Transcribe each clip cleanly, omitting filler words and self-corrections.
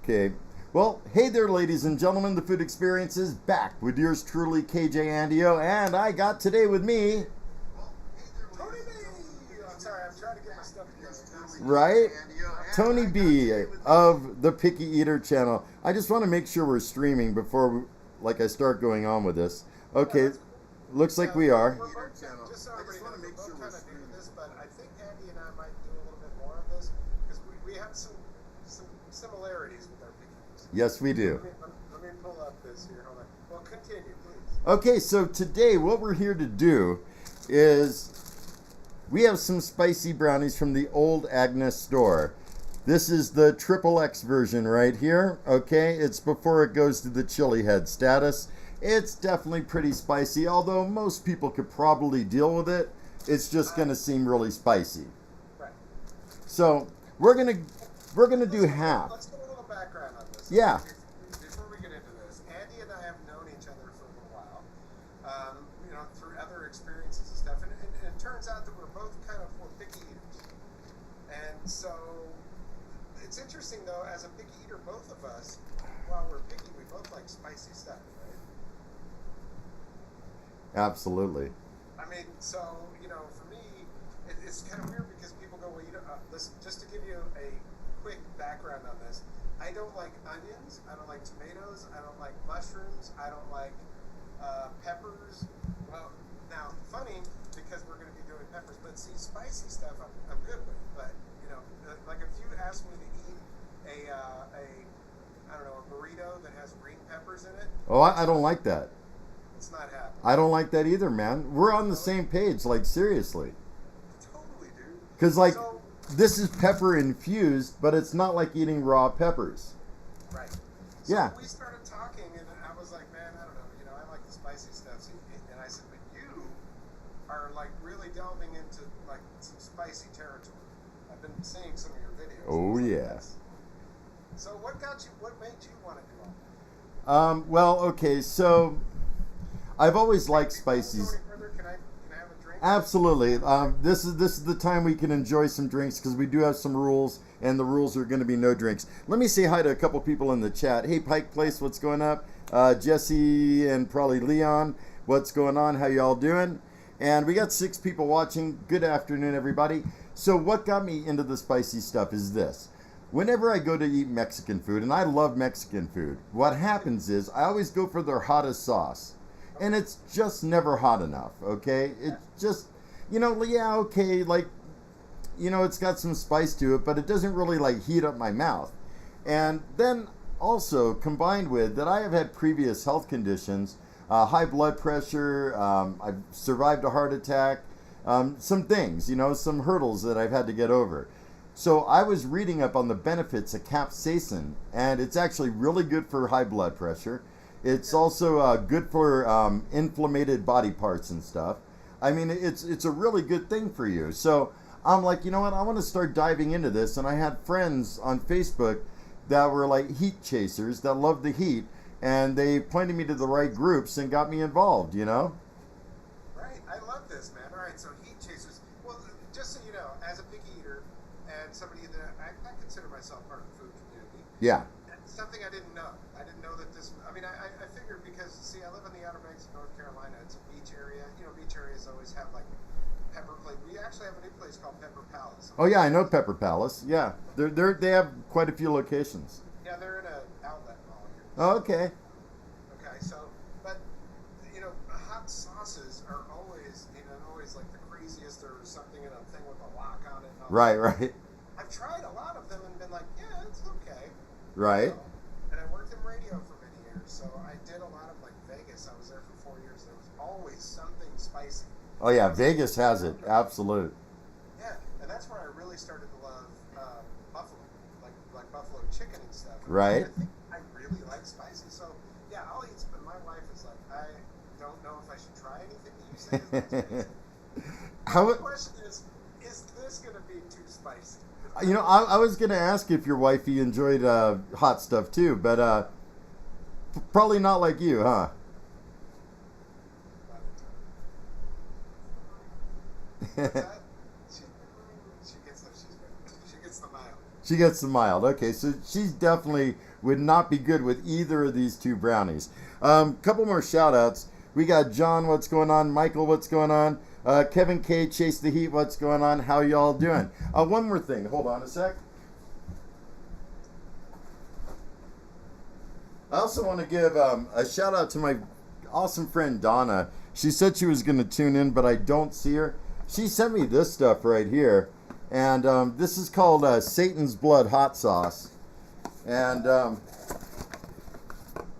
Okay. Well, hey there, ladies and gentlemen. The Food Experience is back with yours truly, KJ Andio, and I got today with me, Tony B! I'm sorry, I'm trying to get my stuff together. right, Tony B of the Picky Eater channel. I just want to make sure we're streaming before, I start going on with this. Okay, looks like we are. Just so everybody knows, we're both kind of new to this, but I think Andy and I might do a little bit more of this because we have some similarities with our pickies. Yes, we do. Let me pull up this here. Hold on. Well, continue, please. Okay, so today what we're here to do is we have some spicy brownies from the Old Agness Store. This is the XXX version right here, okay? It's before it goes to the chili head status. It's definitely pretty spicy, although most people could probably deal with it. It's just gonna seem really spicy. Right. So we're gonna do half. Let's get a little background on this. Yeah. Before we get into this, Andy and I have known each other for a little while, through other experiences and stuff, and it turns out that we're both kind of picky eaters. And so it's interesting, though, as a picky eater, both of us, while we're picky, we both like spicy stuff, right? Absolutely. I mean, so, for me, it's kind of weird because people go, well, listen, just to give you a quick background on this, I don't like onions, I don't like tomatoes, I don't like mushrooms, I don't like peppers. Well, now, funny, because we're going to be doing peppers, but see, spicy stuff I'm good with. But, like if you ask me to eat I don't know, a burrito that has green peppers in it. Oh, I don't like that. It's not happening. I don't like that either, man. We're on the same page, seriously. Totally, dude. Because, this is pepper infused, but it's not like eating raw peppers. Right. So yeah. We started talking, and I was like, man, I don't know, I like the spicy stuff. And I said, but you are, really delving into, some spicy territory. I've been seeing some of your videos. Oh, yeah. So what made you want to do all that? Well, okay, so I've always liked spices. Can I have a drink? Absolutely. This is the time we can enjoy some drinks because we do have some rules, and the rules are going to be no drinks. Let me say hi to a couple people in the chat. Hey, Pike Place, what's going up? Jesse and probably Leon, what's going on? How y'all doing? And we got 6 people watching. Good afternoon, everybody. So what got me into the spicy stuff is this. Whenever I go to eat Mexican food, and I love Mexican food, what happens is I always go for their hottest sauce. And it's just never hot enough, okay? It's just, yeah, okay, it's got some spice to it, but it doesn't really, heat up my mouth. And then also, combined with that, I have had previous health conditions, high blood pressure, I've survived a heart attack, some things, some hurdles that I've had to get over. So I was reading up on the benefits of capsaicin, and it's actually really good for high blood pressure. It's also good for inflamed body parts and stuff. I mean, it's a really good thing for you. So I'm like, you know what? I want to start diving into this. And I had friends on Facebook that were heat chasers that loved the heat, and they pointed me to the right groups and got me involved. Right. I love this, man. All right. So heat chasers. Well, just so you know, as a picky eater and somebody that I consider myself part of the food community. Yeah. Something I didn't know. I didn't know that this. I mean, I figured because I live in the Outer Banks of North Carolina. It's a beach area. Beach areas always have pepper place. We actually have a new place called Pepper Palace. Oh yeah, I know Pepper Palace. Yeah, they have quite a few locations. Yeah, they're in an outlet mall here. Oh, okay. Okay, so but hot sauces are always the craziest or something in a thing with a lock on it. Right. I've tried a lot of them and been like, yeah, it's okay. Right. And I worked in radio for many years, so I did a lot of Vegas. I was there for 4 years. There was always something spicy. Oh yeah, Vegas has it. Absolute. Yeah, and that's where I really started to love buffalo, like buffalo chicken and stuff. Right. I think I really like spicy, so yeah, I'll eat. But my wife is like, I don't know if I should try anything that you say is not spicy. The question is this going to be too spicy? I was going to ask if your wifey enjoyed hot stuff too, but probably not like you, huh? What's that? She gets the mild. She gets the mild. Okay, so she definitely would not be good with either of these two brownies. Couple more shout outs. We got John, what's going on? Michael, what's going on? Kevin K, Chase the Heat, what's going on? How y'all doing? One more thing. Hold on a sec. I also want to give a shout out to my awesome friend Donna. She said she was going to tune in, but I don't see her. She sent me this stuff right here. And this is called Satan's Blood Hot Sauce. And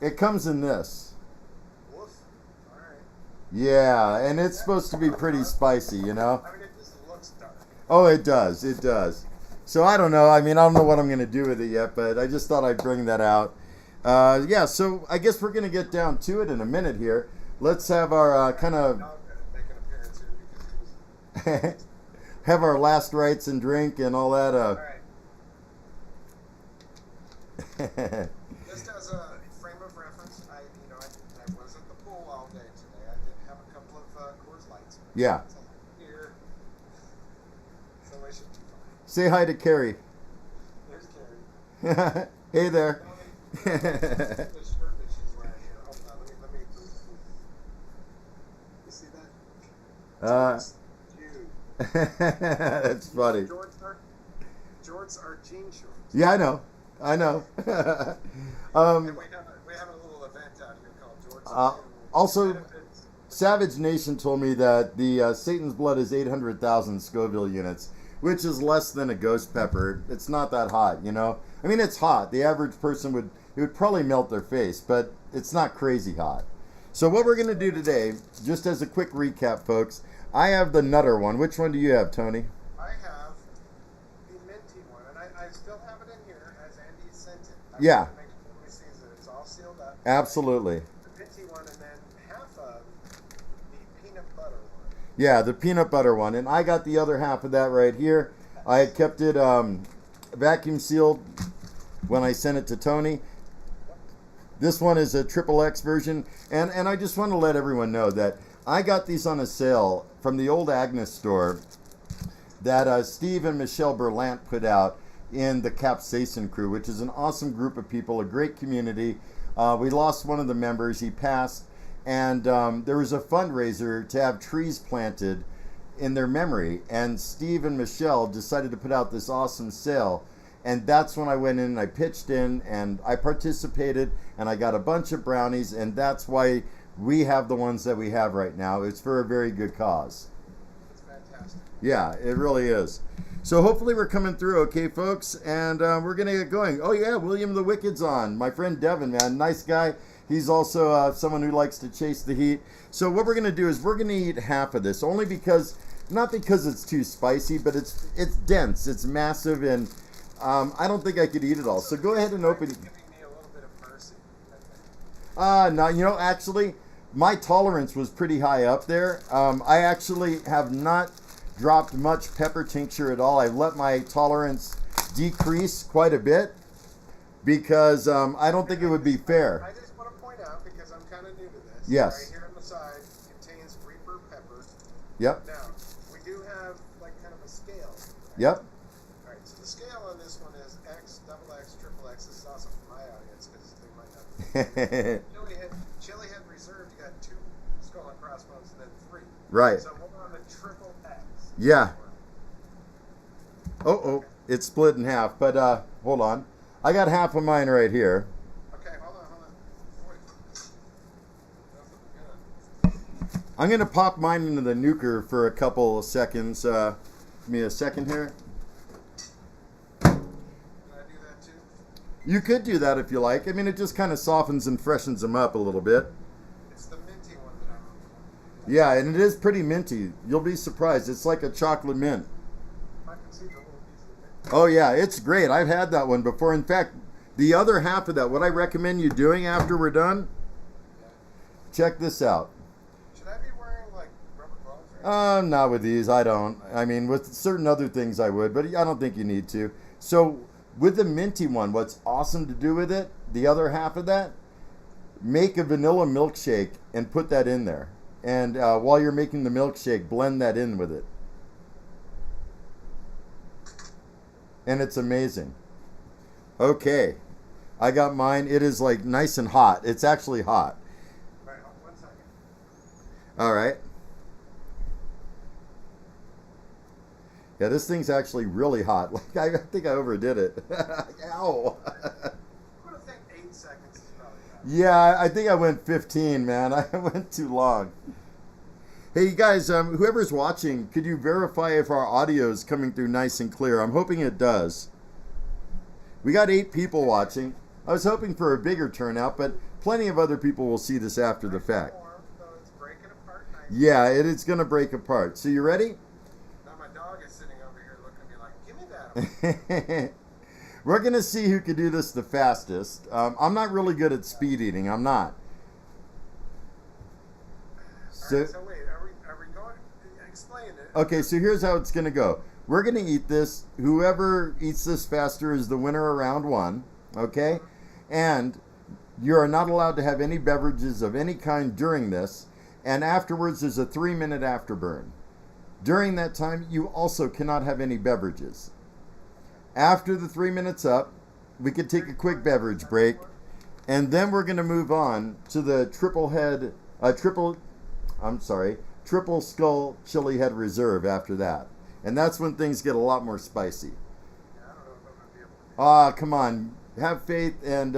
it comes in this. Woof. All right. Yeah, and it's supposed to be pretty spicy, you know? I mean, it just looks dark. Oh, it does. It does. So I don't know. I mean, I don't know what I'm going to do with it yet, but I just thought I'd bring that out. Yeah, so I guess we're going to get down to it in a minute here. Let's have our kind of... Make an appearance here because have our last rites and drink and all that. all right. Just as a frame of reference, I was at the pool all day today. I did have a couple of Coors Lights. Yeah. Here. So I should be fine. Say hi to Carrie. There's Carrie. Hey there. The shirt that she's wearing here. Hold on, let me you see that? Jude. That's funny. Jorts are jean shorts. Yeah, I know. I know. And we have a little event out here called Jorts. Also, Savage Nation told me that the Satan's Blood is 800,000 Scoville units, which is less than a ghost pepper. It's not that hot, you know? I mean, it's hot. The average person it would probably melt their face, but it's not crazy hot. So what we're going to do today, just as a quick recap, folks, I have the Nutter one. Which one do you have, Tony? I have the minty one, and I still have it in here as Andy sent it. Yeah. Want to make sure he sees it. It's all sealed up. Absolutely. The minty one, and then half of the peanut butter one. Yeah, the peanut butter one. And I got the other half of that right here. I had kept it vacuum sealed when I sent it to Tony. This one is a XXX version. And I just want to let everyone know that I got these on a sale from the Old Agness Store that Steve and Michelle Berlant put out in the Capsaicin crew, which is an awesome group of people, a great community. We lost one of the members. He passed. And there was a fundraiser to have trees planted in their memory. And Steve and Michelle decided to put out this awesome sale. And that's when I went in and I pitched in and I participated and I got a bunch of brownies. And that's why we have the ones that we have right now. It's for a very good cause. It's fantastic. Yeah, it really is. So hopefully we're coming through, okay, folks? And we're going to get going. Oh, yeah, William the Wicked's on. My friend Devin, man, nice guy. He's also someone who likes to chase the heat. So what we're going to do is we're going to eat half of this, only because, not because it's too spicy, but it's dense, it's massive, and I don't think I could eat it all. So go ahead and open it. Giving me a little bit of mercy, I think. No, you know, actually, my tolerance was pretty high up there. I actually have not dropped much pepper tincture at all. I've let my tolerance decrease quite a bit because I don't think it would be fair. I just want to point out, because I'm kind of new to this. Yes. Right here on the side contains Reaper pepper. Yep. Now, we do have like kind of a scale. Yep. All right, so the scale on this one is X, double X, triple X. This is awesome for my audience because they might not. Chili head reserved, you got 2 skull and crossbones and then 3. Right. So we're on the triple X. Yeah. Oh, it's split in half. But hold on. I got half of mine right here. Okay, hold on. Wait. I'm going to pop mine into the nuker for a couple of seconds. Give me a second here. Can I do that too? You could do that if you like. I mean, it just kind of softens and freshens them up a little bit. It's the minty one that I'm. Yeah, and it is pretty minty. You'll be surprised. It's like a chocolate mint. I can see the little piece of mint. Oh, yeah, it's great. I've had that one before. In fact, the other half of that, what I recommend you doing after we're done, check this out. Should I be wearing like rubber gloves? Not with these. I don't. I mean, with certain other things I would, but I don't think you need to. So with the minty one, what's awesome to do with it, the other half of that, make a vanilla milkshake and put that in there. And while you're making the milkshake, blend that in with it. and it's amazing. Okay, I got mine. It is like nice and hot. It's actually hot. Right, 1 second. All right. Yeah, this thing's actually really hot. Like I think I overdid it. Ow. I'm gonna think 8 seconds is probably enough. Yeah, I think I went 15, man. I went too long. Hey, you guys, whoever's watching, could you verify if our audio is coming through nice and clear? I'm hoping it does. We got 8 people watching. I was hoping for a bigger turnout, but plenty of other people will see this after the fact. So it's breaking apart nicely. Yeah, it is going to break apart. So you ready? Now my dog is sitting over here looking at me like, give me that. We're going to see who can do this the fastest. I'm not really good at speed eating. I'm not. So, right, so wait, are we going? Explain it. Okay, so here's how it's going to go. We're going to eat this. Whoever eats this faster is the winner of round 1. Okay? And you are not allowed to have any beverages of any kind during this. And afterwards, there's a 3-minute afterburn. During that time, you also cannot have any beverages. After the 3 minutes up, we could take a quick beverage break. And then we're going to move on to the triple skull chili head reserve after that. And that's when things get a lot more spicy. Yeah, I don't know if I'm gonna be able to do Ah, come on. Have faith and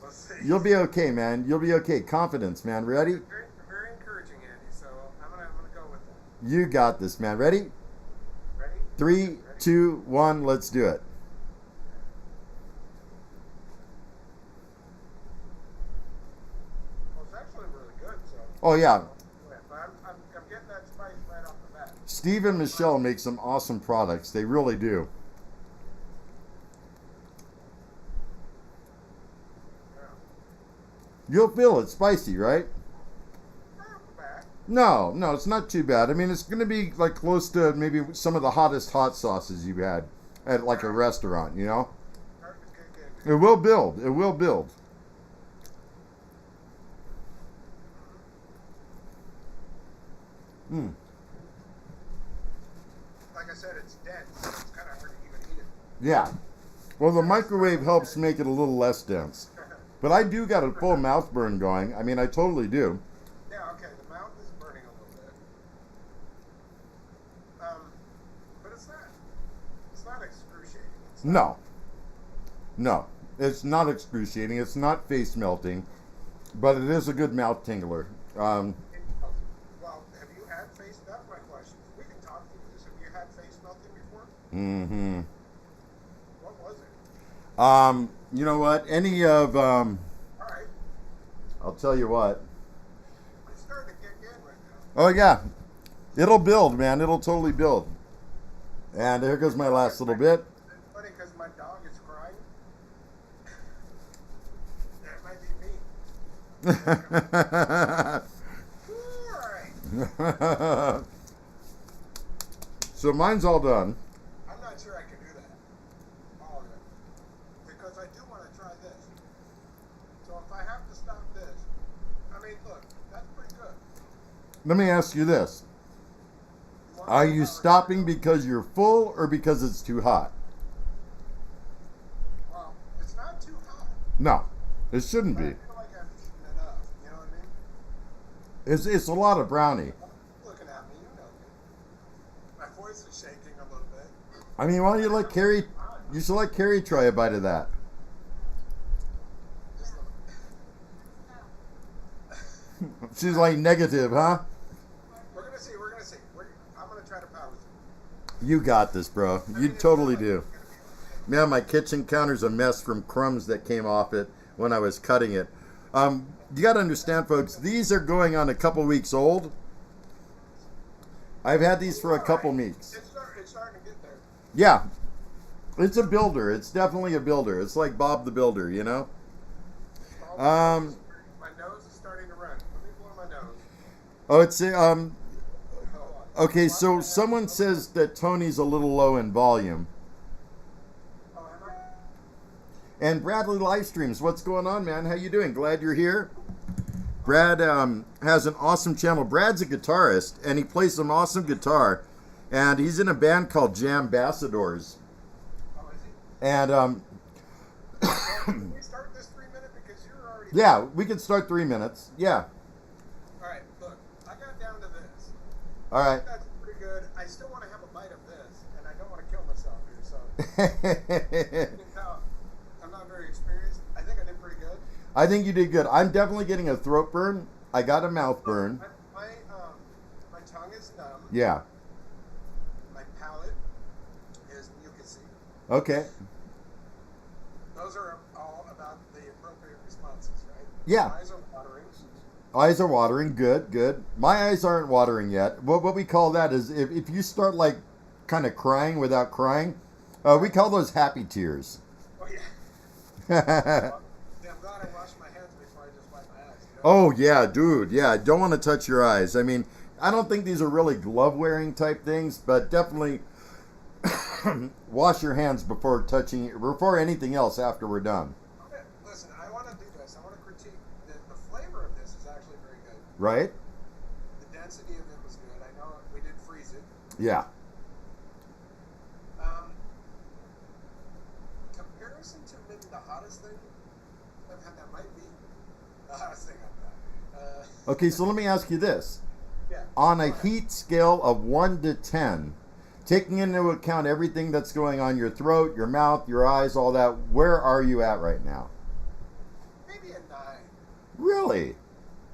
Let's see. you'll be okay, man. You'll be okay. Confidence, man. Ready? Very, very encouraging, Andy. So I'm gonna go with that. You got this, man. Ready? Ready? 3, 2, 1, let's do it. Well, it's actually really good. So. Oh, yeah. But I'm getting that spice right off the bat. Steve and Michelle make some awesome products. They really do. Yeah. You'll feel it spicy, right? Not bad. No, it's not too bad. I mean, it's going to be like close to maybe some of the hottest hot sauces you've had at like a restaurant, you know? Good. It will build. It will build. Mm. Like I said, it's dense, so it's kind of hard to even eat it. Yeah. Well, the microwave helps make it a little less dense. But I do got a full mouth burn going. I mean, I totally do. Yeah, okay, the mouth is burning a little bit. But it's not excruciating. No, it's not excruciating. It's not face melting, but it is a good mouth tingler. Well, have you had face? That's my question. We can talk through this. Have you had face melting before? Mm-hmm. What was it? You know what? Any of All right, I'll tell you what. it's starting to kick in right now. Oh yeah, it'll build, man. It'll totally build. And here goes my last little bit. It's funny because my dog is crying. That might be me. All right. So mine's all done. I'm not sure I can do that. All of it. Because I do want to try this. So if I have to stop this, I mean, look, that's pretty good. Let me ask you this. You want Are to you stop stopping because you're full or because it's too hot? Well, it's not too hot. No, it shouldn't But I be. feel like I've eaten enough. You know what I mean? It's a lot of brownie. Looking at me, you know me. My voice is shaking a little bit. I mean, why don't you let Carrie, you should let Carrie try a bite of that. Just a little. She's like negative, huh? We're gonna see. I'm gonna try to power through. You got this, bro. You totally do. Man, my kitchen counter's a mess from crumbs that came off it when I was cutting it. You got to understand, folks, these are going on a couple weeks old. I've had these for a couple weeks. It's starting to get there. Yeah. It's a builder. It's definitely a builder. It's like Bob the Builder, you know? My nose is starting to run. Let me blow my nose. Oh, it's Hold on. okay, so someone says that Tony's a little low in volume. Oh, am I? And Bradley Livestreams, what's going on, man? How you doing? Glad you're here. Brad has an awesome channel. Brad's a guitarist, and he plays some awesome guitar. And he's in a band called Jambassadors. And Can we start this 3 minute because you're already. yeah, we can start 3 minutes. Yeah. All right, look, I got down to this. All right. That's pretty good. I still want to have a bite of this, and I don't want to kill myself here. So I'm not very experienced. I think I did pretty good. I think you did good. I'm definitely getting a throat burn. I got a mouth burn. My tongue is numb. Yeah. My palate is mucousy. Okay. Those are all about the appropriate responses, right? Yeah. My eyes are watering. Eyes are watering. Good, good. My eyes aren't watering yet. What we call that is if you start like kind of crying without crying, we call those happy tears. Oh, yeah. I'm glad I washed my hands before I just wiped my eyes. You know? Oh, yeah, dude. Yeah, don't want to touch your eyes. I mean, I don't think these are really glove-wearing type things, but definitely wash your hands before anything else after we're done. Okay, listen, I want to do this. I want to critique. The flavor of this is actually very good. Right? The density of it was good. I know we did freeze it. Yeah. Comparison to maybe the hottest thing I've had, that might be the hottest thing I've had. Okay, so let me ask you this. Yeah. On a heat scale of 1 to 10, taking into account everything that's going on your throat, your mouth, your eyes, all that, where are you at right now? Maybe a 9. Really?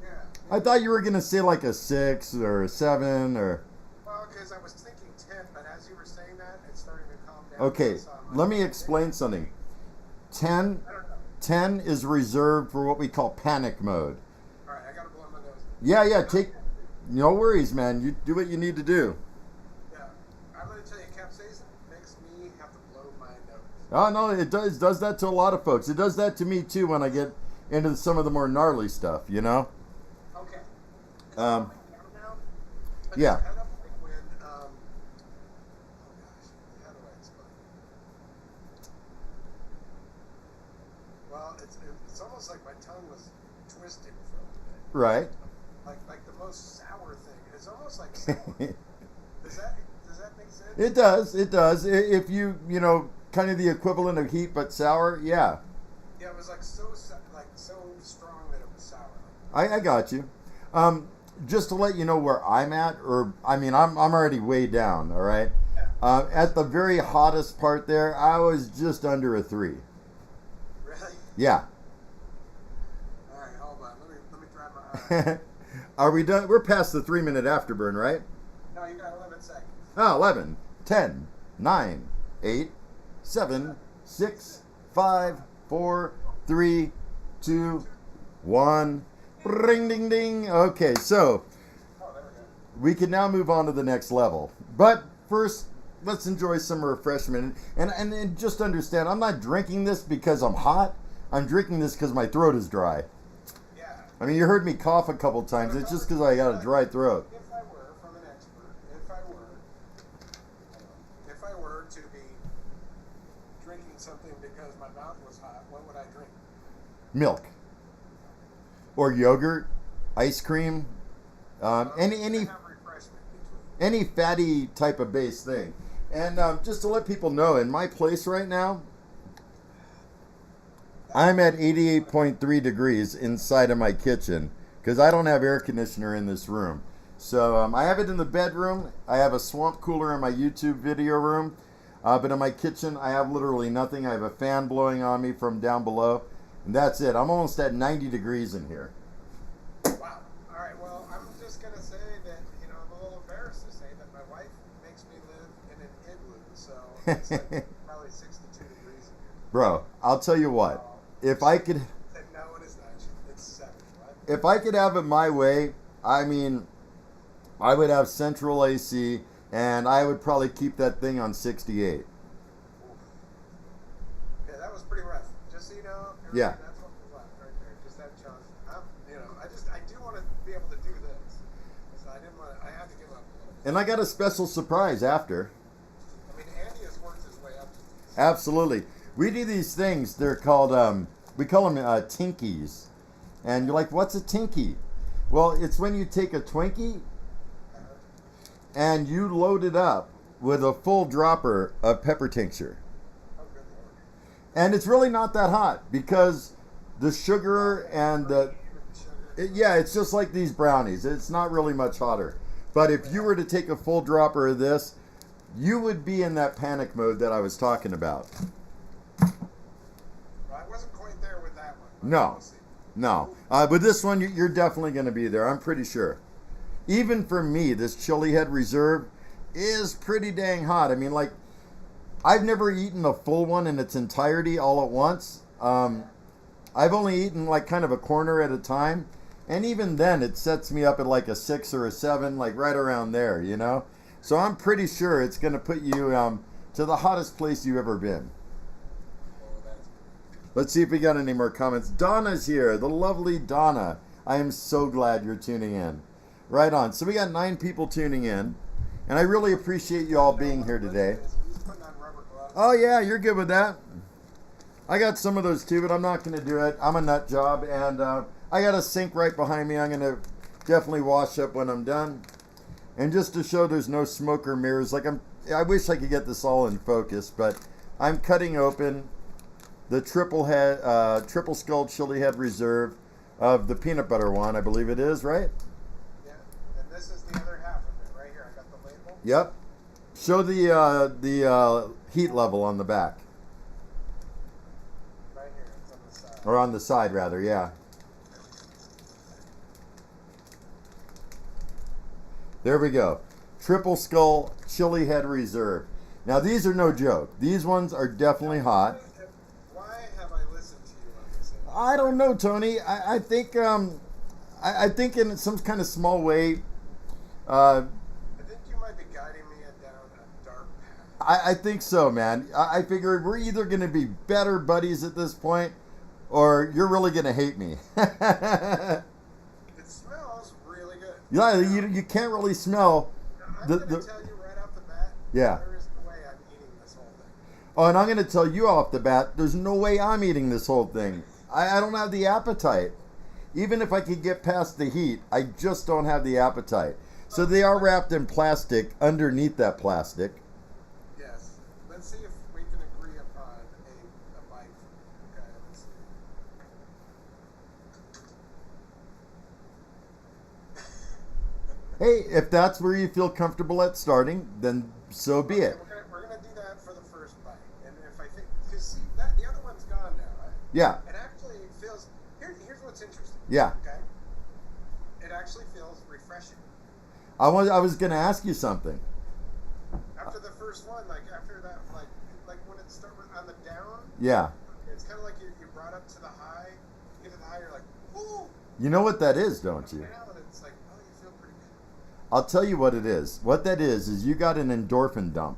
Yeah. I thought you were going to say like a 6 or a 7 or... Well, because I was thinking 10, but as you were saying that, it's starting to calm down. Okay, So I'm like, let me explain something. 10, I don't know. 10 is reserved for what we call panic mode. All right, I got to blow my nose. Yeah, take... No worries, man. You do what you need to do. Yeah. I'm going to tell you, capsaicin makes me have to blow my nose. Oh, no, it does that to a lot of folks. It does that to me, too, when I get into some of the more gnarly stuff, you know? Okay. Um, Now, yeah. Kind of like when, oh gosh, how do I explain? Well, it's almost like my tongue was twisted for a minute. Right. Like the most sour thing. It's almost like sour. Does that make sense? It does. If you kind of the equivalent of heat but sour, yeah. Yeah, it was like so strong that it was sour. I got you. Just to let you know where I'm at, I'm already way down, all right? Yeah. At the very hottest part there, I was just under a 3. Really? Yeah. All right, hold on. Let me dry my eye. Are we done? We're past the 3-minute afterburn, right? No, you got 11 seconds. Oh, 11, 10, 9, 8, 7, 6, 5, 4, 3, 2, 1. Ring, ding, ding. Okay, so Oh, there we go. we can now move on to the next level. But first, let's enjoy some refreshment. And just understand, I'm not drinking this because I'm hot. I'm drinking this because my throat is dry. Yeah. I mean, you heard me cough a couple times. It's just because I got a dry throat. If I were from an expert, if I were to be drinking something because my mouth was hot, what would I drink? Milk. Or yogurt, ice cream, any Have refreshment between. any fatty type of base thing. And just to let people know, in my place right now, I'm at 88.3 degrees inside of my kitchen because I don't have air conditioner in this room. So I have it in the bedroom. I have a swamp cooler in my YouTube video room. But in my kitchen, I have literally nothing. I have a fan blowing on me from down below. And that's it. I'm almost at 90 degrees in here. Wow. All right. Well, I'm just gonna say that I'm a little embarrassed to say that my wife makes me live in an igloo, so it's like probably 62 degrees in here. Bro, I'll tell you what. If I could, No, it is not. It's 7. What? if I could have it my way, I mean, I would have central AC, and I would probably keep that thing on 68. Yeah, that was pretty rough. Just so you know, Yeah. that's what was left right there. Just that chunk. I do want to be able to do this. So I had to give up a little bit. And I got a special surprise after. I mean, Andy has worked his way up to these. Absolutely. We do these things. They're called, we call them Tinkies. And you're like, what's a Tinky? Well, it's when you take a Twinkie and you load it up with a full dropper of pepper tincture. Oh, good lord. And it's really not that hot because the sugar and yeah, it's just like these brownies. It's not really much hotter. But if you were to take a full dropper of this, you would be in that panic mode that I was talking about. Well, I wasn't quite there with that one. No, no. But this one, you're definitely going to be there. I'm pretty sure. Even for me, this Chili Head Reserve is pretty dang hot. I mean, like, I've never eaten a full one in its entirety all at once. I've only eaten like kind of a corner at a time. And even then, it sets me up at like a 6 or a 7, like right around there, you know? So I'm pretty sure it's going to put you to the hottest place you've ever been. Let's see if we got any more comments. Donna's here, the lovely Donna. I am so glad you're tuning in. Right on. So we got 9 people tuning in. And I really appreciate you all being here today. Oh yeah, you're good with that. I got some of those too, but I'm not going to do it. I'm a nut job, and I got a sink right behind me. I'm going to definitely wash up when I'm done. And just to show there's no smoke or mirrors, like I wish I could get this all in focus, but I'm cutting open the triple skull Chili Head Reserve of the peanut butter one, I believe it is, right? Yeah, and this is the other half of it right here. I got the label. Yep. Show the heat level on the back. Right here, it's on the side. Or on the side, rather, yeah. There we go. Triple Skull Chili Head Reserve. Now, these are no joke. These ones are definitely hot. Why have I listened to you on this? I don't know, Tony. I think I think in some kind of small way. I think you might be guiding me down a dark path. I think so, man. I figure we're either going to be better buddies at this point, or you're really going to hate me. It smells really good. Yeah, you can't really smell. I'm going to tell you right off the bat, Yeah. there is no way I'm eating this whole thing. Oh, and I'm going to tell you off the bat, there's no way I'm eating this whole thing. I don't have the appetite. Even if I could get past the heat, I just don't have the appetite. So they are wrapped in plastic underneath that plastic. Yes. Let's see if we can agree upon a bite. Okay, let's see. Hey, if that's where you feel comfortable at starting, then so be it. We're gonna do that for the first bite, and if I think, because see, that the other one's gone now, right? Yeah. It actually feels. Here's what's interesting. Yeah. Okay. It actually feels refreshing. I was going to ask you something. After the first one, like after that, like when it starts on the down. Yeah. It's kind of like you brought up to the high. You get to the high, you're like, ooh. You know what that is, don't you? Now it's like, oh, you feel pretty good. I'll tell you what it is. What that is you got an endorphin dump.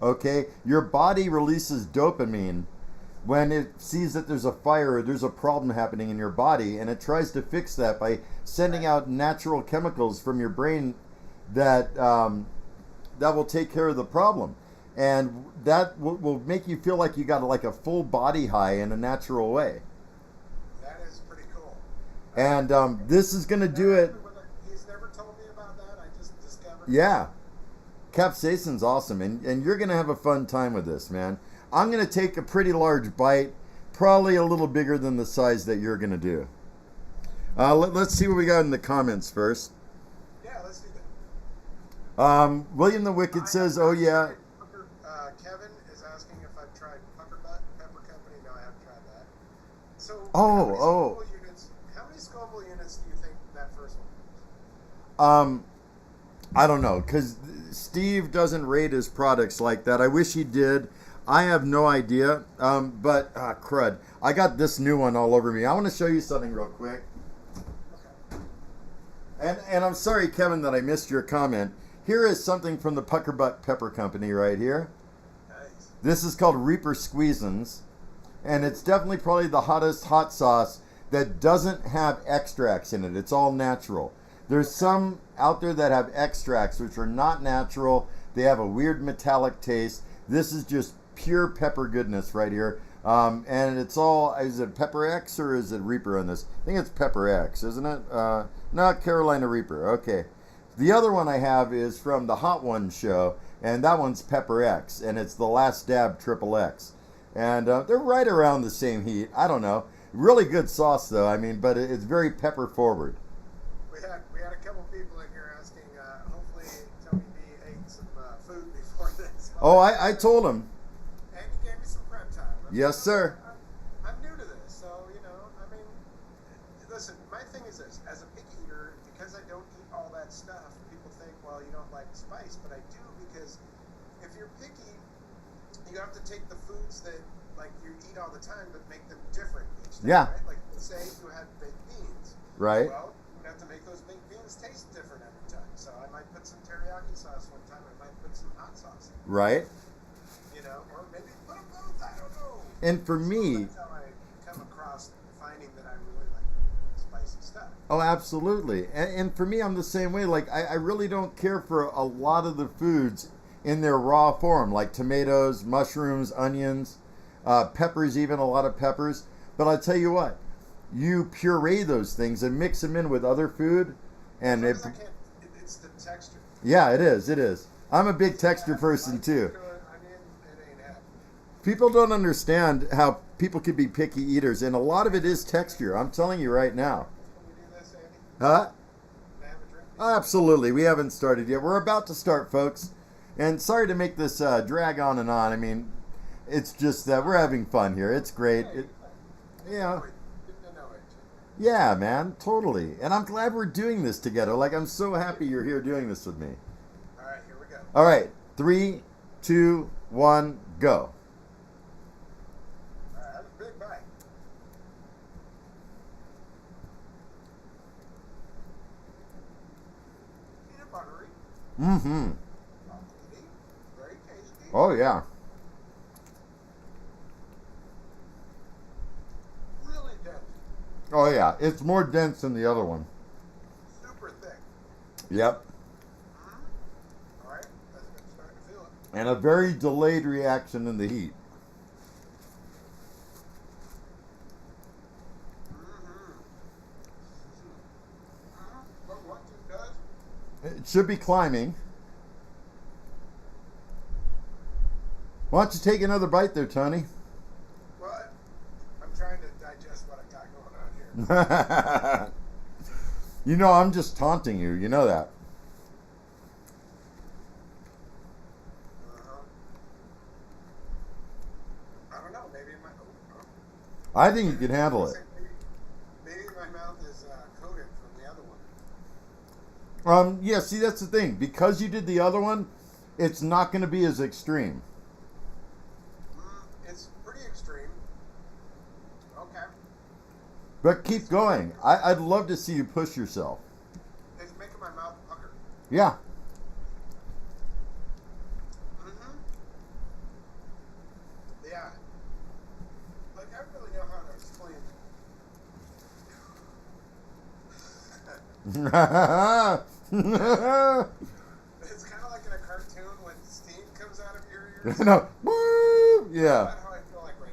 Okay? Your body releases dopamine when it sees that there's a fire or there's a problem happening in your body, and it tries to fix that by sending out natural chemicals from your brain that that will take care of the problem. And that will make you feel like you got like a full body high in a natural way. That is pretty cool. And this is going to do it. He's never told me about that. I just discovered. Yeah. Capsaicin's awesome, and you're going to have a fun time with this, man. I'm going to take a pretty large bite, probably a little bigger than the size that you're going to do. Let's see what we got in the comments first. Yeah, let's do that. William the Wicked says, oh yeah. Kevin is asking if I've tried Pepper Company. No, I haven't tried that. So, Oh. How many Scoville units do you think that first one was? I don't know, because Steve doesn't rate his products like that. I wish he did. I have no idea, but crud. I got this new one all over me. I want to show you something real quick. Okay. And I'm sorry, Kevin, that I missed your comment. Here is something from the Pucker Butt Pepper Company right here. Nice. This is called Reaper Squeezins, and it's definitely probably the hottest hot sauce that doesn't have extracts in it. It's all natural. There's some out there that have extracts, which are not natural. They have a weird metallic taste. This is just pure pepper goodness right here. And it's all, is it Pepper X or is it Reaper on this? I think it's Pepper X, isn't it? Not Carolina Reaper. Okay. The other one I have is from the Hot Ones show, and that one's Pepper X, and it's the Last Dab Triple X. And they're right around the same heat. I don't know. Really good sauce though. I mean, but it's very pepper forward. We had a couple people in here asking. Hopefully, Tony B ate some food before this. Oh, I told him. And he gave me some prep time. Yes, sir. I'm new to this, so I mean, listen. My thing is this: as a picky eater, because I don't eat all that stuff, people think, well, you don't like spice, but I do because if you're picky, you have to take the foods that like you eat all the time, but make them different each time. Yeah. Right? Like say you had baked beans. Right. Well, you have to make those baked beans taste different every time. So I might put some teriyaki sauce one time. I might put some hot sauce in. Right. Or maybe put them both. I don't know. And for me, that's how I come across finding that I really like spicy stuff. oh, absolutely. And for me, I'm the same way. Like, I really don't care for a lot of the foods in their raw form, like tomatoes, mushrooms, onions, peppers, even a lot of peppers. But I tell you what, you puree those things and mix them in with other food, and it's the texture. Yeah, it is. It is. I'm a big texture person too. I mean, it ain't happening. People don't understand how people can be picky eaters, and a lot of it is texture. I'm telling you right now. Can we do this, Andy? Huh? Can I have a drink? Absolutely. We haven't started yet. We're about to start, folks. And sorry to make this drag on and on. I mean, it's just that we're having fun here. It's great. Yeah. Yeah, man. Totally. And I'm glad we're doing this together. Like, I'm so happy you're here doing this with me. All right, here we go. All right. 3, 2, 1, go. All right, have a big bite. Peanut buttery. Mm-hmm. Very tasty. Oh, yeah. Really dense. Oh, yeah. It's more dense than the other one. Super thick. Yep. All right, I'm starting to feel it. And a very delayed reaction in the heat. But what this does, It should be climbing. Why don't you take another bite there, Tony? what? I'm trying to digest what I got going on here. You know, I'm just taunting you. You know that. I don't know. Maybe my I think you can handle it. maybe my mouth is coated from the other one. Yeah, see, that's the thing. Because you did the other one, it's not going to be as extreme. It's pretty extreme. Okay. But keep going. I'd love to see you push yourself. It's making my mouth pucker. Yeah. Yeah. Like, I don't really know how to explain it. It's kind of like in a cartoon when steam comes out of your ears. No. Woo! Yeah. That's how I feel like right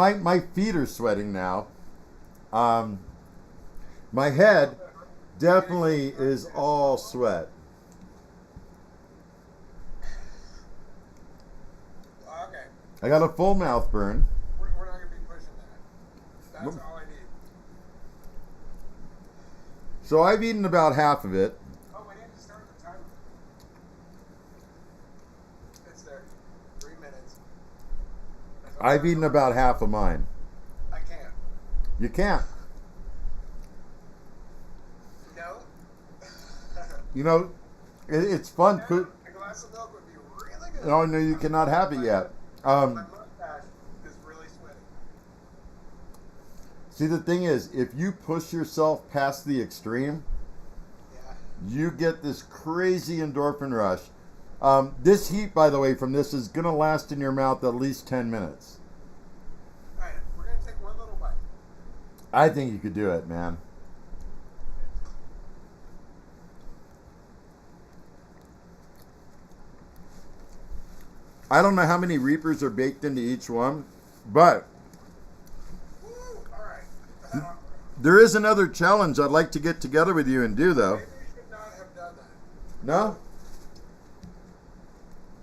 now. My feet are sweating now. My head definitely is all sweat. Okay. I got a full mouth burn. We're not going to be pushing that. That's all I need. So I've eaten about half of it. Oh, we need to start the timer. It's there. 3 minutes. I've eaten about half of mine. I can't. You can't. No. You know, it's fun. A glass of milk would be really good. Oh, no, you cannot have it yet. My mustache is really sweaty. See, the thing is, if you push yourself past the extreme, Yeah. you get this crazy endorphin rush. This heat, by the way, from this is going to last in your mouth at least 10 minutes. All right, we're going to take one little bite. I think you could do it, man. I don't know how many Reapers are baked into each one, but Woo! All right. there is another challenge I'd like to get together with you and do, though. Maybe we should not have done that. No?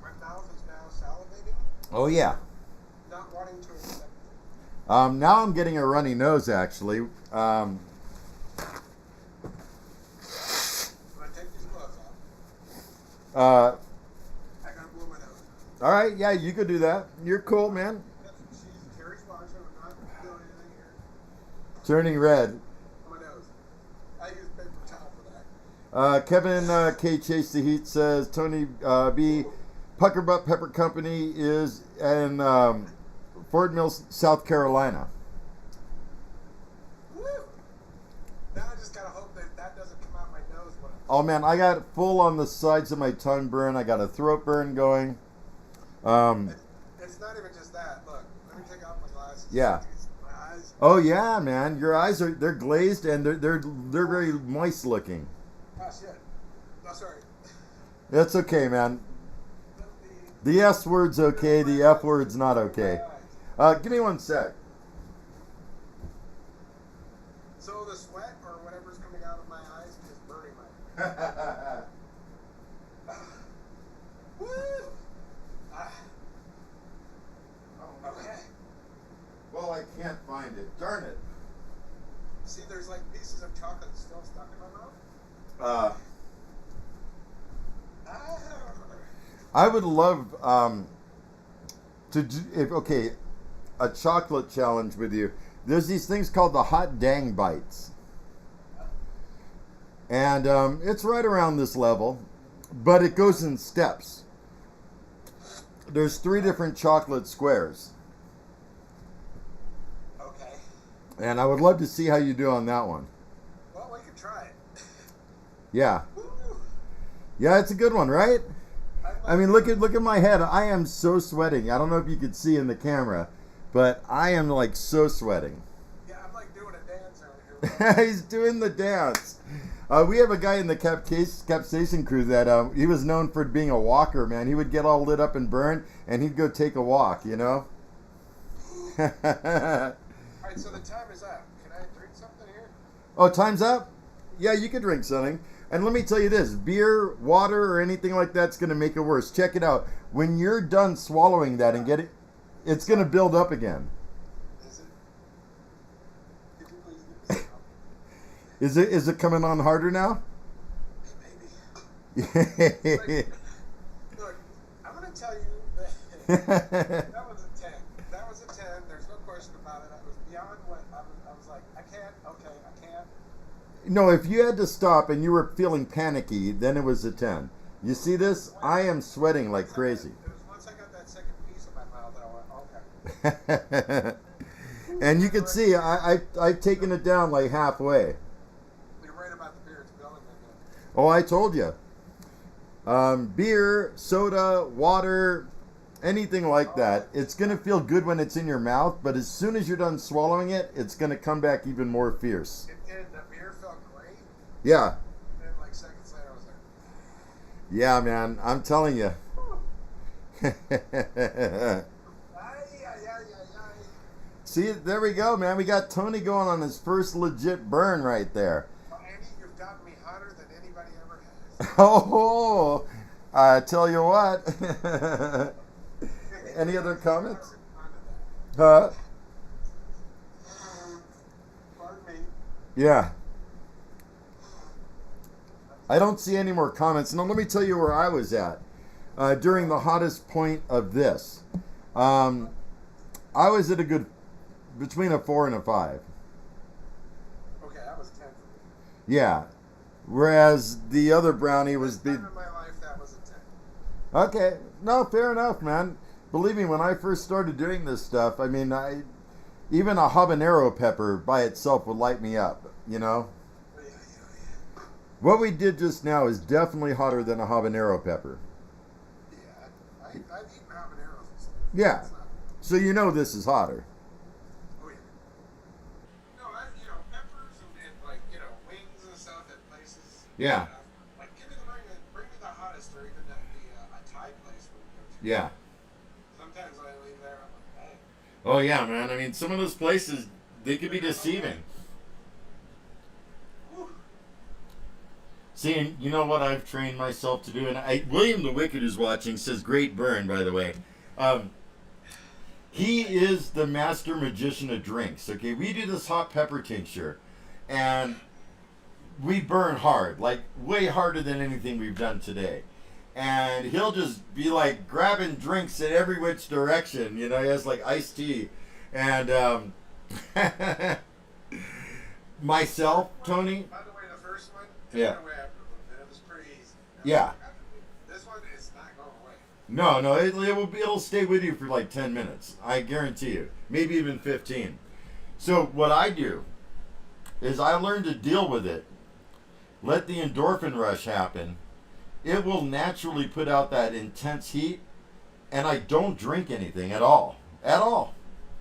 My mouth is now salivating. Oh, yeah. Now I'm getting a runny nose, actually. I'm gonna take these gloves off. Uh, I gotta blow my nose. all right, yeah, you could do that. You're cool, man. She's Terry's watching. I'm not doing anything here. Turning red. My nose. I use paper towel for that. Kevin K. Chase the Heat says Tony B. Pucker Butt Pepper Company is in Fort Mill, South Carolina. Woo! Now I just gotta hope that doesn't come out my nose when Oh man, I got full on the sides of my tongue burn. I got a throat burn going. It's not even just that. Look, let me take off my glasses. Yeah. My eyes. Oh yeah, man, your eyes they're glazed and they're very moist looking. Oh shit. Oh, sorry. That's okay, man. The S word's okay. The F word's not okay. Give me one sec. So the sweat or whatever's coming out of my eyes is burning my. Woo! Ah. Okay. Well, I can't find it. Darn it. See, there's like pieces of chocolate still stuck in my mouth. I would love to do, a chocolate challenge with you. There's these things called the hot dang bites. And it's right around this level, but it goes in steps. There's 3 different chocolate squares. Okay. And I would love to see how you do on that one. Well, we can try it. Yeah. Woo! Yeah, it's a good one, right? I mean, look at my head. I am so sweating. I don't know if you could see in the camera, but I am like so sweating. Yeah, I'm like doing a dance over here. He's doing the dance. We have a guy in the capsation crew that he was known for being a walker, man. He would get all lit up and burn, and he'd go take a walk, you know? All right, so the time is up. Can I drink something here? Oh, time's up? Yeah, you could drink something. And let me tell you this, beer, water, or anything like that's going to make it worse. Check it out. When you're done swallowing that and get it, it's going to build up again. Is it? Could you please give me some? Is it coming on harder now? Maybe. Look, I'm going to tell you that that was a 10. That was a 10. There's no question about it. I was beyond what I was like, I can't. Okay, I can't. No, if you had to stop and you were feeling panicky, then it was a 10. You see this? I am sweating like crazy. It was once I got that second piece in my mouth that I went, okay. And you can see I've taken it down like halfway. You're right about the beer. It's building again. Oh, I told you. Beer, soda, water, anything like that. It's going to feel good when it's in your mouth, but as soon as you're done swallowing it, it's going to come back even more fierce. It did. The beer felt great. Yeah. And then, like, seconds later, I was like, Yeah, man. I'm telling you. ay, ay, ay, ay, ay. See, there we go, man. We got Tony going on his first legit burn right there. Well, Andy, you've gotten me hotter than anybody ever has. Oh, I tell you what. Any other comments? Huh? Pardon me. Yeah. I don't see any more comments. Now, let me tell you where I was at during the hottest point of this. I was at a good, between a 4 and a 5. Okay, that was 10 for me. Yeah. Whereas the other brownie was This big. time in my life, that was a 10. Okay. No, fair enough, man. Believe me, when I first started doing this stuff, I mean, even a habanero pepper by itself would light me up, you know? Yeah, yeah, What we did just now is definitely hotter than a habanero pepper. yeah. Yeah, I've eaten habaneros and stuff. Yeah. It's not, So you know this is hotter. oh, yeah. No, peppers and like, wings and stuff at places. Yeah. Like, bring me the hottest, or even a Thai place we go to. Yeah. Sometimes I leave there, I'm like, hey. Oh, yeah, man. I mean, some of those places, they could be deceiving. Whew. See, you know what I've trained myself to do? And William the Wicked, who's watching, says, great burn, by the way. He is the master magician of drinks. Okay, we do this hot pepper tincture, and we burn hard, like way harder than anything we've done today. And he'll just be like grabbing drinks in every which direction. You know, he has like iced tea, and myself, Tony. By the way, the first one, Yeah. away after a little bit. It was pretty easy. Yeah. This one is not going away. No, it'll stay with you for like 10 minutes. I guarantee you. Maybe even 15. So what I do is I learn to deal with it. Let the endorphin rush happen. It will naturally put out that intense heat, and I don't drink anything at all. At all.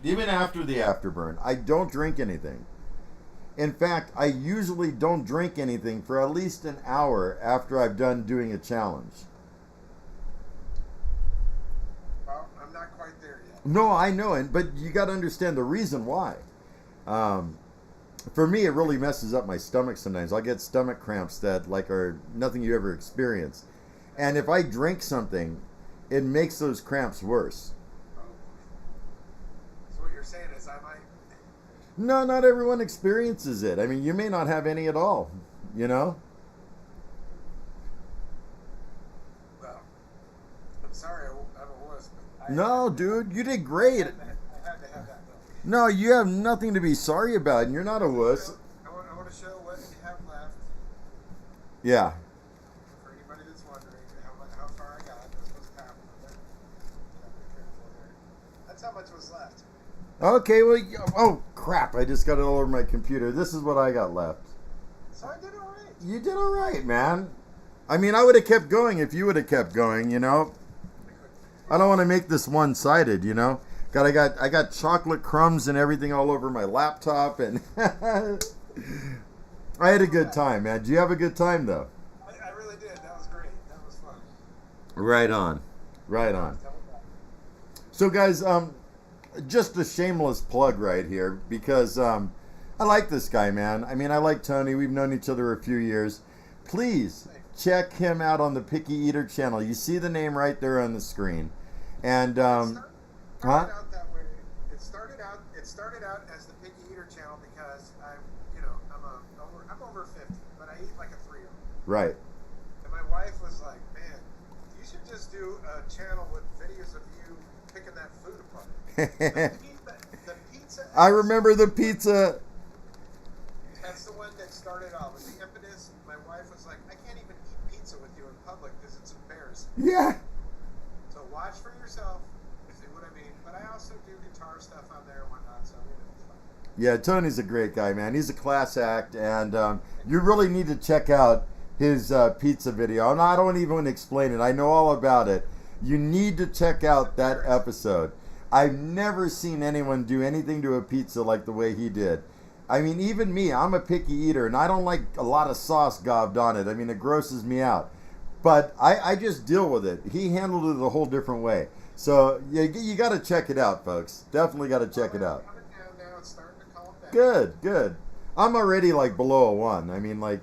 Even after the afterburn, I don't drink anything. In fact, I usually don't drink anything for at least an hour after I've done doing a challenge. Well, I'm not quite there yet. No, I know, but you got to understand the reason why. For me, it really messes up my stomach sometimes. I get stomach cramps that are nothing you ever experienced. And if I drink something, it makes those cramps worse. Oh. So what you're saying is I might... No, not everyone experiences it. I mean, you may not have any at all, you know? Well, I'm sorry I'm a wuss, but No, dude, you did great. I had to have that milk. No, you have nothing to be sorry about, and you're not a wuss. I want to show what you have left Yeah. for anybody that's wondering how far I got. This was half of it. Be careful there. That's how much was left. Okay, well, oh, crap. I just got it all over my computer. This is what I got left. So I did all right. You did all right, man. I mean, I would have kept going if you would have kept going, you know? I don't want to make this one-sided, you know? I got chocolate crumbs and everything all over my laptop, and I had a good time, man. Did you have a good time, though? I really did. That was great. That was fun. Right on. Right on. So, guys, just a shameless plug right here, because I like this guy, man. I mean, I like Tony. We've known each other a few years. Please check him out on the Picky Eater channel. You see the name right there on the screen. And Started out that way. It started out as the Picky Eater channel because I'm over 50, but I eat like a 3-year-old. Right. And my wife was like, "Man, you should just do a channel with videos of you picking that food apart." The pizza. I remember the pizza. That's the one that started off with the impetus. My wife was like, "I can't even eat pizza with you in public because it's embarrassing." Yeah. So watch for yourself. See what I mean? But I also do guitar stuff on there and whatnot, so it's fun. Yeah, Tony's a great guy, man. He's a class act, and you really need to check out his pizza video. And I don't even explain it. I know all about it. You need to check out that episode. I've never seen anyone do anything to a pizza like the way he did. I mean, even me, I'm a picky eater, and I don't like a lot of sauce gobbed on it. I mean, it grosses me out. But I just deal with it. He handled it a whole different way. So you got to check it out, folks. Definitely got to check it out. Coming down now, it's starting to calm down. Good. I'm already like below a 1. I mean, like,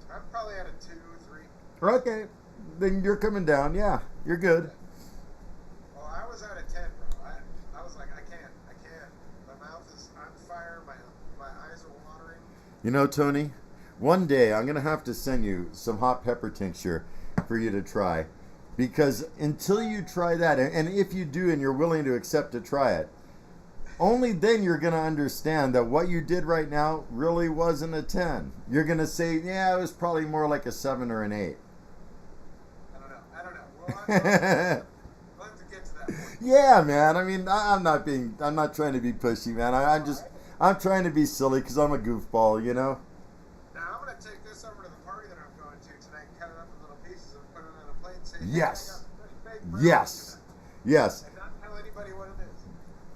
I'm probably at a 2, 3. okay, then you're coming down. Yeah, you're good. Well, I was at a 10, bro. I was like, I can't. My mouth is on fire. My eyes are watering. You know, Tony, one day I'm going to have to send you some hot pepper tincture for you to try. Because until you try that, and if you do and you're willing to accept to try it, only then you're going to understand that what you did right now really wasn't a 10. You're going to say, yeah, it was probably more like a 7 or an 8. I don't know. Well, we'll have to get to that point. Yeah, man. I mean, I'm not trying to be pushy, man. I'm trying to be silly because I'm a goofball, you know? Now, I'm going to take this over to the party that I'm going to tonight, cut it up in little pieces, and put it on a plate and say, hey, Yes. I got fresh baked brownies Yes. tonight. Yes. And not tell anybody what it is.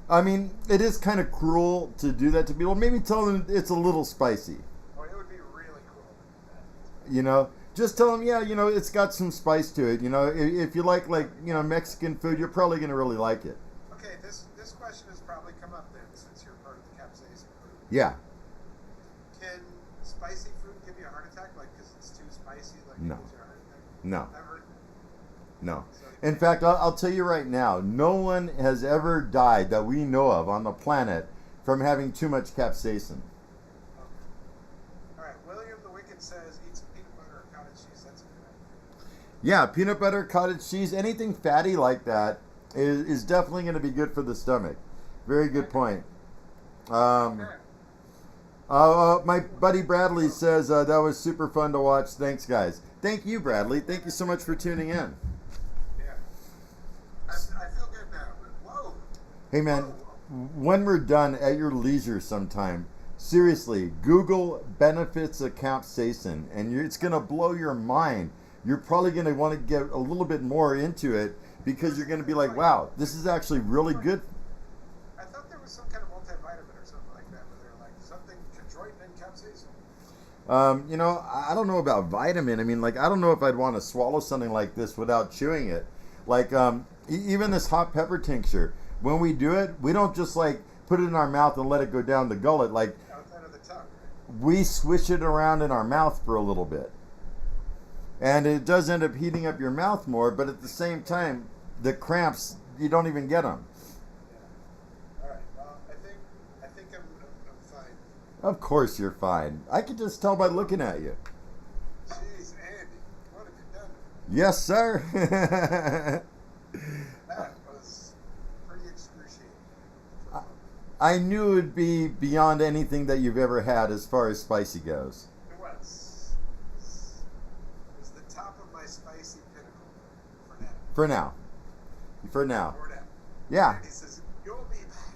I mean, it is kind of cruel to do that to people. Maybe tell them it's a little spicy. Oh, it would be really cool. You know, just tell them, yeah, you know, it's got some spice to it. You know, if you like Mexican food, you're probably going to really like it. Okay, this question has probably come up then, since you're part of the capsaicin group. Yeah. Can spicy food give you a heart attack, like because it's too spicy, like No. it gives you a heart attack? No. Never. No. So In fact, I'll tell you right now, no one has ever died that we know of on the planet from having too much capsaicin. All right, William the Wicked says eat some peanut butter or cottage cheese. That's a good idea. Yeah, peanut butter, cottage cheese, anything fatty like that is definitely going to be good for the stomach. Very good point. My buddy Bradley says that was super fun to watch. Thanks, guys. Thank you, Bradley. Thank you so much for tuning in. Yeah. I feel good now. Whoa. Hey, man, when we're done at your leisure sometime, seriously, Google benefits of capsaicin, and it's going to blow your mind. You're probably going to want to get a little bit more into it because you're going to be like, wow, this is actually really good. I thought there was some kind of multivitamin or something like that, where they're like something chondroitin and capsaicin. I don't know about vitamin. I mean, like, I don't know if I'd want to swallow something like this without chewing it. Like, even this hot pepper tincture, when we do it, we don't just like put it in our mouth and let it go down the gullet. Like, Outside of the tongue, right? we swish it around in our mouth for a little bit. And it does end up heating up your mouth more, but at the same time, the cramps, you don't even get them. Yeah. All right. Well, I think I'm fine. Of course you're fine. I can just tell by looking at you. Jeez, Andy, what have you done? Yes, sir. That was pretty excruciating. I knew it would be beyond anything that you've ever had as far as spicy goes. It was. It was the top of my spicy pinnacle for now. For now. For now. For now. Yeah. And he says, you'll be back.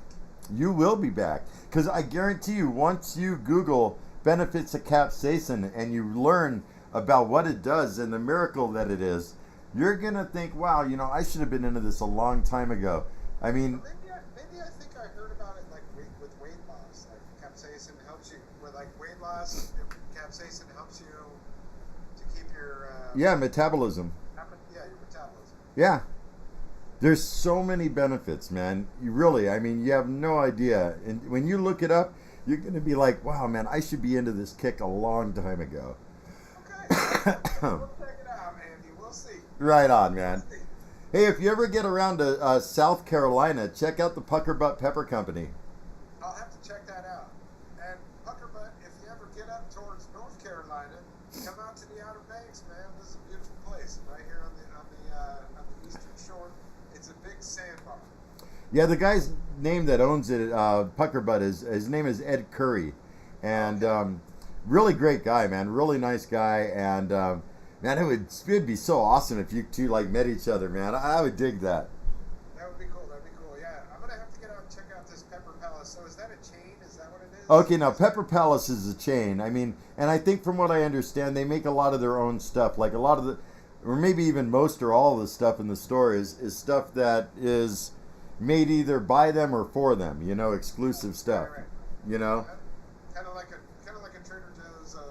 You will be back. Because I guarantee you, once you Google benefits of capsaicin and you learn about what it does and the miracle that it is, you're going to think, wow, I should have been into this a long time ago. I mean, Maybe I think I heard about it like with weight loss. Like capsaicin helps you with like weight loss. Capsaicin helps you to keep your yeah, metabolism. your metabolism. Yeah. There's so many benefits, man. You have no idea. And when you look it up, you're going to be like, wow, man, I should be into this kick a long time ago. Okay. We'll check it out, Andy. We'll see. Right on, man. Hey, if you ever get around to South Carolina, check out the Pucker Butt Pepper Company. I'll have to check that out. And Puckerbutt, if you ever get up towards North Carolina, come out to the Outer Banks, man. This is a beautiful place, right here on the eastern shore. It's a big sandbar. Yeah, the guy's name that owns it, Pucker Butt, his name is Ed Curry, and really great guy, man. Really nice guy, and man, it'd be so awesome if you two like met each other, man. I would dig that. That would be cool. That'd be cool. Yeah, I'm gonna have to get out and check out this Pepper Palace. So is that a chain? Is that what it is? Okay, now Pepper Palace is a chain. I mean, and I think from what I understand, they make a lot of their own stuff. Like a lot of the, or maybe even most or all of the stuff in the store is stuff that is made either by them or for them. Exclusive stuff. Right. Kind of like a Trader Joe's of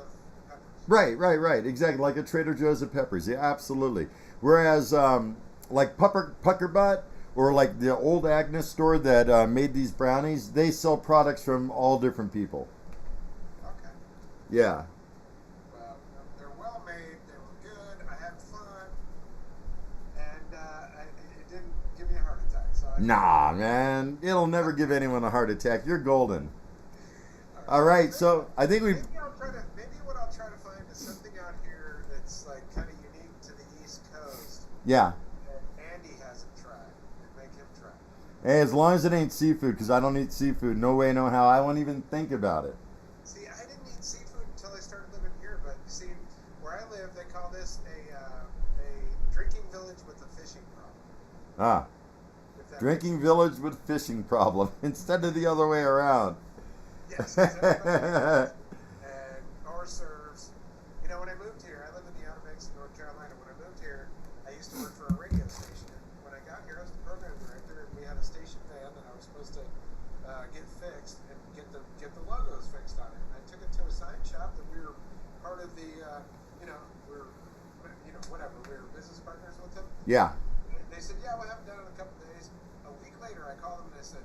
peppers. Right. Exactly, like a Trader Joe's of peppers. Yeah, absolutely. Whereas, like Pucker Butt or like the Old Agness Store that made these brownies, they sell products from all different people. Okay. Yeah. Well, they're well made. They were good. I had fun, and it didn't give me a heart attack. So Nah, man, it'll never give anyone a heart attack. You're golden. All right, so I think we. Maybe what I'll try to find is something out here that's like kind of unique to the East Coast. Yeah. That Andy hasn't tried, and make him try. Hey, as long as it ain't seafood, because I don't eat seafood. No way, no how. I won't even think about it. See, I didn't eat seafood until I started living here, but you see, where I live, they call this a drinking village with a fishing problem. Ah. Drinking village with fishing problem instead of the other way around. Yes, and or serves. When I moved here, I live in the Outer Banks of North Carolina. When I moved here, I used to work for a radio station. And when I got here, I was the program director, and we had a station van that I was supposed to get fixed and get the logos fixed on it. And I took it to a sign shop that we were part of the, whatever. We were business partners with them. Yeah. And they said, yeah, we'll have it done in a couple days. A week later, I called them and I said,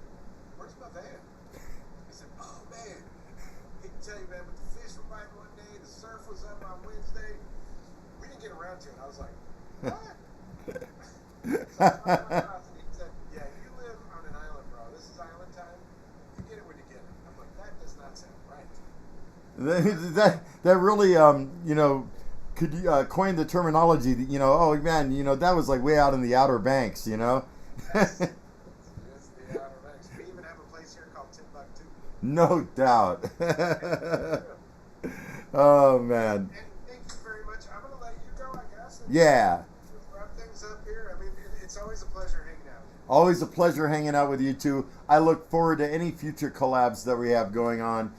where's my van? He said, oh man, I can tell you, man, but the fish were biting one day, the surf was up on Wednesday. We didn't get around to it. I was like, what? So I come across and he said, "Yeah, you live on an island, bro. This is island time. You get it when you get it." I'm like, that does not sound right. That really could coin the terminology that, oh man, that was like way out in the Outer Banks, Yes, it's the Outer Banks. We even have a place here called Timbuktu. No doubt. True. Oh man. And thank you very much. I'm gonna let you go, I guess. And Yeah. just wrap things up here. I mean, it's always a pleasure hanging out. Always a pleasure hanging out with you two. I look forward to any future collabs that we have going on.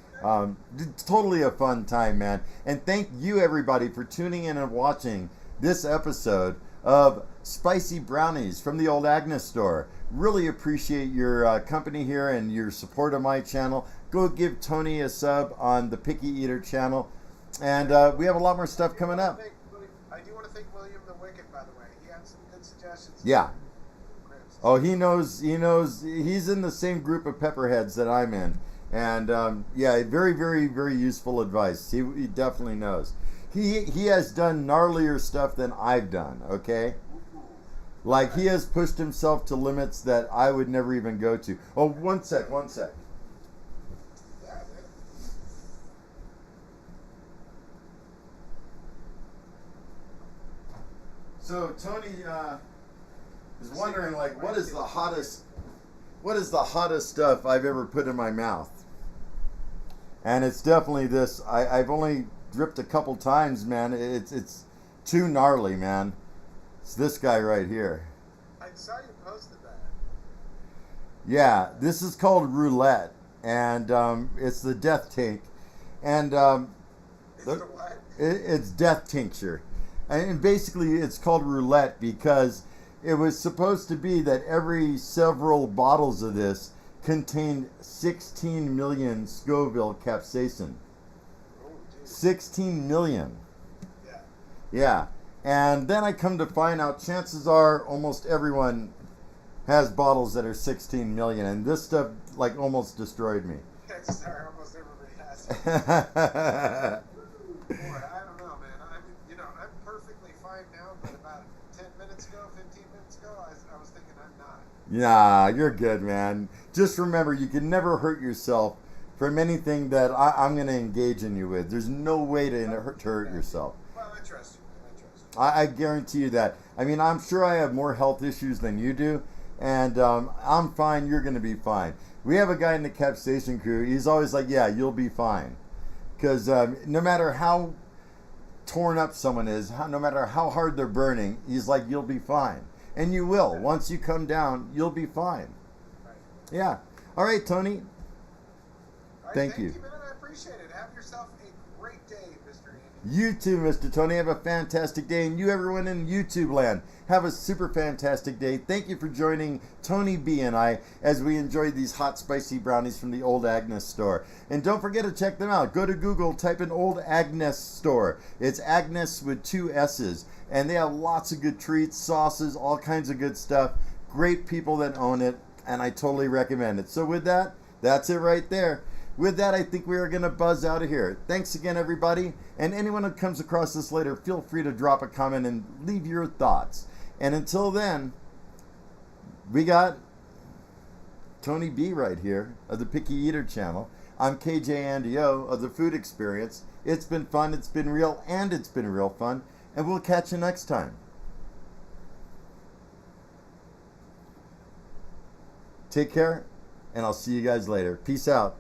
It's totally a fun time, man. And thank you, everybody, for tuning in and watching this episode of Spicy Brownies from the Old Agness Store. Really appreciate your company here and your support of my channel. Go give Tony a sub on the Picky Eater channel. And we have a lot more stuff coming up. I do want to thank William the Wicked, by the way. He had some good suggestions. Yeah. Oh, he knows. He's in the same group of pepperheads that I'm in. And yeah, very, very, very useful advice. He definitely knows. He has done gnarlier stuff than I've done, okay? Like, he has pushed himself to limits that I would never even go to. Oh, one sec. So Tony is wondering, like, what is the hottest stuff I've ever put in my mouth? And it's definitely this. I've only dripped a couple times, man. It's too gnarly, man. It's this guy right here. I saw you posted that. Yeah, this is called roulette, and it's the death tank, and Is it a what? it's death tincture, and basically it's called roulette because it was supposed to be that every several bottles of this contained 16 million Scoville capsaicin. Oh, geez. 16 million. Yeah. Yeah. And then I come to find out chances are almost everyone has bottles that are 16 million. And this stuff like almost destroyed me. Sorry, almost everybody has it. Boy, I don't know, man. I'm perfectly fine now, but about 10 minutes ago, 15 minutes ago, I was thinking I'm not. Nah, you're good, man. Just remember, you can never hurt yourself from anything that I'm going to engage in you with. There's no way to hurt yourself. Well, I trust you, man. I trust you. I guarantee you that. I mean, I'm sure I have more health issues than you do, and I'm fine. You're going to be fine. We have a guy in the capsaicin crew. He's always like, yeah, you'll be fine. Because no matter how torn up someone is, no matter how hard they're burning, he's like, you'll be fine. And you will. Once you come down, you'll be fine. Right. Yeah. All right, Tony. All right, Thank you. man. I appreciate it. Have yourself a great day, Mr. Andy. You too, Mr. Tony. Have a fantastic day. And you, everyone in YouTube land, have a super fantastic day. Thank you for joining Tony B and I as we enjoy these hot, spicy brownies from the Old Agness Store. And don't forget to check them out. Go to Google, type in Old Agness Store. It's Agnes with 2 S's. And they have lots of good treats, sauces, all kinds of good stuff. Great people that own it. And I totally recommend it. So with that, that's it right there. With that, I think we are going to buzz out of here. Thanks again, everybody. And anyone who comes across this later, feel free to drop a comment and leave your thoughts. And until then, we got Tony B right here of the Picky Eater channel. I'm KJ Andy O of the Food Experience. It's been fun, it's been real, and it's been real fun. And we'll catch you next time. Take care, and I'll see you guys later. Peace out.